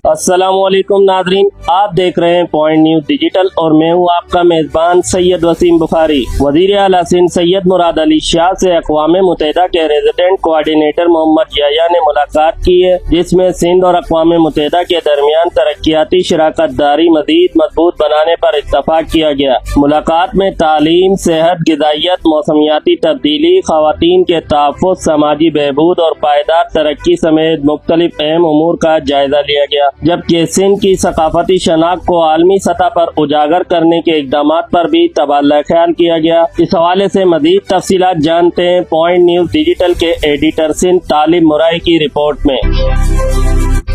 السلام علیکم ناظرین، آپ دیکھ رہے ہیں پوائنٹ نیوز ڈیجیٹل اور میں ہوں آپ کا میزبان سید وسیم بخاری۔ وزیر اعلیٰ سندھ سید مراد علی شاہ سے اقوام متحدہ کے ریزیڈنٹ کوآرڈینیٹر محمد یحییٰ نے ملاقات کی ہے، جس میں سندھ اور اقوام متحدہ کے درمیان ترقیاتی شراکت داری مزید مضبوط بنانے پر اتفاق کیا گیا۔ ملاقات میں تعلیم، صحت، غذائیت، موسمیاتی تبدیلی، خواتین کے تحفظ، سماجی بہبود اور پائیدار ترقی سمیت مختلف اہم امور کا جائزہ لیا گیا، جبکہ سندھ کی ثقافتی شناخت کو عالمی سطح پر اجاگر کرنے کے اقدامات پر بھی تبادلہ خیال کیا گیا۔ اس حوالے سے مزید تفصیلات جانتے ہیں پوائنٹ نیوز ڈیجیٹل کے ایڈیٹر سندھ طالب مرائے کی رپورٹ میں۔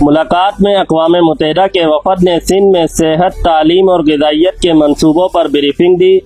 ملاقات میں اقوام متحدہ کے وفد نے سندھ میں صحت، تعلیم اور غذائیت کے منصوبوں پر بریفنگ دی۔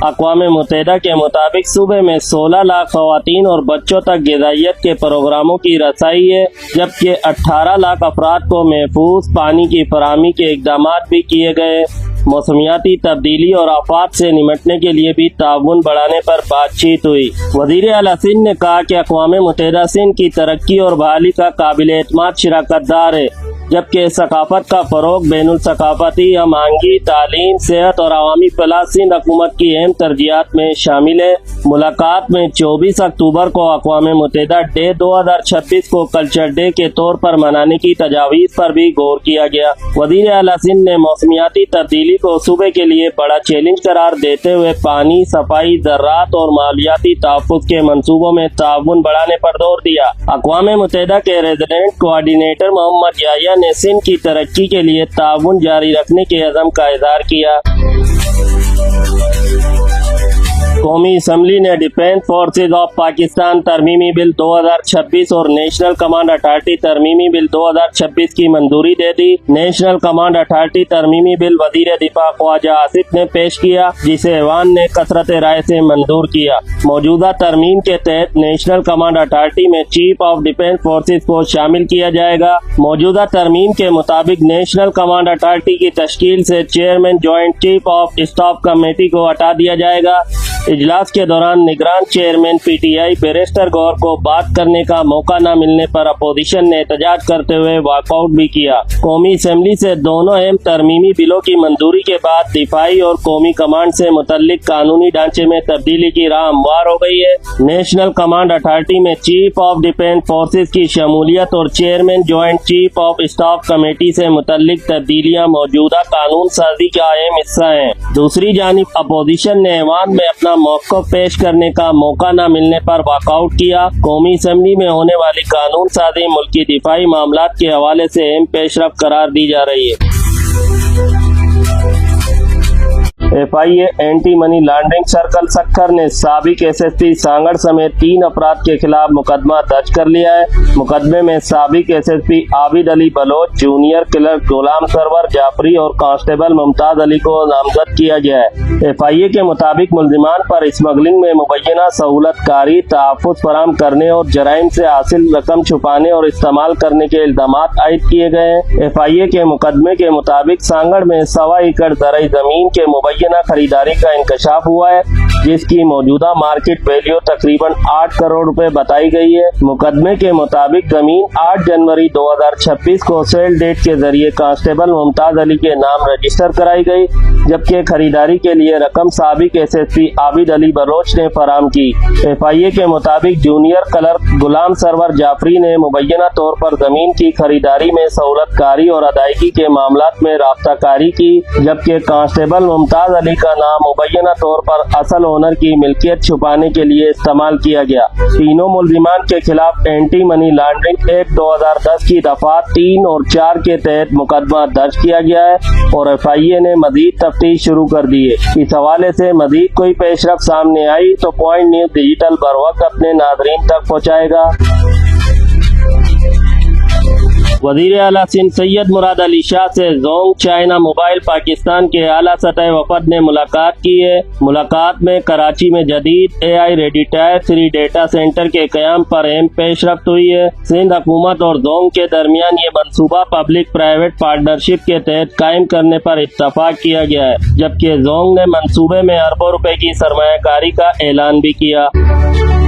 اقوام متحدہ کے مطابق صوبے میں 16 لاکھ خواتین اور بچوں تک غذائیت کے پروگراموں کی رسائی ہے، جبکہ 18 لاکھ افراد کو محفوظ پانی کی فراہمی کے اقدامات بھی کیے گئے۔ موسمیاتی تبدیلی اور آفات سے نمٹنے کے لیے بھی تعاون بڑھانے پر بات چیت ہوئی۔ وزیر اعلیٰ سندھ نے کہا کہ اقوام متحدہ سندھ کی ترقی اور بحالی کا قابل اعتماد شراکت دار ہے، جبکہ ثقافت کا فروغ، بین الثقافتی ہم آہنگی، تعلیم، صحت اور عوامی فلاح سندھ حکومت کی اہم ترجیحات میں شامل ہے۔ ملاقات میں 24 اکتوبر کو اقوام متحدہ ڈے 2026 کو کلچر ڈے کے طور پر منانے کی تجاویز پر بھی غور کیا گیا۔ وزیر اعلیٰ سندھ نے موسمیاتی تبدیلی کو صوبے کے لیے بڑا چیلنج قرار دیتے ہوئے پانی، صفائی، زراعت اور ماحولیاتی تحفظ کے منصوبوں میں تعاون بڑھانے پر زور دیا۔ اقوام متحدہ کے ریزیڈنٹ کوآرڈینیٹر محمد یحییٰ نے سندھ کی ترقی کے لیے تعاون جاری رکھنے کے عزم کا اظہار کیا۔ قومی اسمبلی نے ڈیفنس فورسز آف پاکستان ترمیمی بل 2026 اور نیشنل کمانڈ اتھارٹی ترمیمی بل 2026 کی منظوری دے دی۔ نیشنل کمانڈ اتھارٹی ترمیمی بل وزیر دفاع خواجہ آصف نے پیش کیا، جسے ایوان نے کثرت رائے سے منظور کیا۔ موجودہ ترمیم کے تحت نیشنل کمانڈ اتھارٹی میں چیف آف ڈیفنس فورسز کو شامل کیا جائے گا۔ موجودہ ترمیم کے مطابق نیشنل کمانڈ اتھارٹی کی تشکیل سے chairman joint chief of staff committee کو ہٹا دیا جائے گا۔ اجلاس کے دوران نگران chairman P T I barrister گور کو بات کرنے کا موقع نہ ملنے پر اپوزیشن نے احتجاج کرتے ہوئے واک آؤٹ بھی کیا۔ قومی اسمبلی سے دونوں اہم ترمیمی بلوں کی منظوری کے بعد دفاعی اور قومی کمانڈ سے متعلق قانونی ڈھانچے میں تبدیلی کی راہ ہموار ہو گئی ہے۔ نیشنل کمانڈ اتھارٹی میں چیف آف ڈیفنس فورسز کی شمولیت اور chairman joint chief of staff committee سے متعلق تبدیلیاں موجودہ قانون سازی کا اہم حصہ ہیں۔ دوسری جانب اپوزیشن نے ایوان میں اپنا موقف پیش کرنے کا موقع نہ ملنے پر واک آؤٹ کیا۔ قومی اسمبلی میں ہونے والی قانون سازی ملکی دفاعی معاملات کے حوالے سے اہم پیش رفت قرار دی جا رہی ہے۔ F I A anti money laundering circle Sukkur نے سابق ایس ایس پی سانگڑ سمیت 3 افراد کے خلاف مقدمہ درج کر لیا ہے۔ مقدمے میں سابق S S P Abid Ali Baloch, junior clerk Ghulam Sarwar Jafri اور کانسٹیبل ممتاز علی کو نامزد کیا گیا ہے۔ ایف آئی اے کے مطابق ملزمان پر اسمگلنگ میں مبینہ سہولت کاری، تحفظ فراہم کرنے اور جرائم سے حاصل رقم چھپانے اور استعمال کرنے کے الزامات عائد کیے گئے ہیں۔ ایف آئی اے کے مقدمے کے مطابق سانگڑ میں 1.25 ایکڑ زرعی زمین کے مبینہ خریداری کا انکشاف ہوا ہے، جس کی موجودہ مارکیٹ ویلیو تقریباً 8 کروڑ روپے بتائی گئی ہے۔ مقدمے کے مطابق زمین 8 جنوری 2026 کو سیل ڈیٹ کے ذریعے کانسٹیبل ممتاز علی کے نام رجسٹر کرائی گئی، جبکہ خریداری کے لیے رقم سابق S S P Abid Ali Baloch نے فراہم کی۔ ایف آئی اے کے مطابق جونیئر کلرک غلام سرور جعفری نے مبینہ طور پر زمین کی خریداری میں سہولت کاری اور ادائیگی کے معاملات میں رابطہ کاری کی، جبکہ کانسٹیبل ممتاز علی کا نام مبینہ طور پر اصل اونر کی ملکیت چھپانے کے لیے استعمال کیا گیا۔ تینوں ملزمان کے خلاف اینٹی منی لانڈرنگ ایکٹ 2010 کی دفعات 3 اور 4 کے تحت مقدمہ درج کیا گیا ہے اور ایف آئی اے نے مزید تفتیش شروع کر دی ہے۔ اس حوالے سے مزید کوئی پیش رفت سامنے آئی تو پوائنٹ نیوز ڈیجیٹل بروقت اپنے ناظرین تک پہنچائے گا۔ وزیر اعلیٰ سندھ سید مراد علی شاہ سے زونگ چائنا موبائل پاکستان کے اعلیٰ سطح وفد نے ملاقات کی ہے۔ ملاقات میں کراچی میں جدید A I ready tier 3 data centre کے قیام پر اہم پیش رفت ہوئی ہے۔ سندھ حکومت اور زونگ کے درمیان یہ منصوبہ پبلک پرائیویٹ پارٹنرشپ کے تحت قائم کرنے پر اتفاق کیا گیا ہے، جبکہ زونگ نے منصوبے میں اربوں روپے کی سرمایہ کاری کا اعلان بھی کیا۔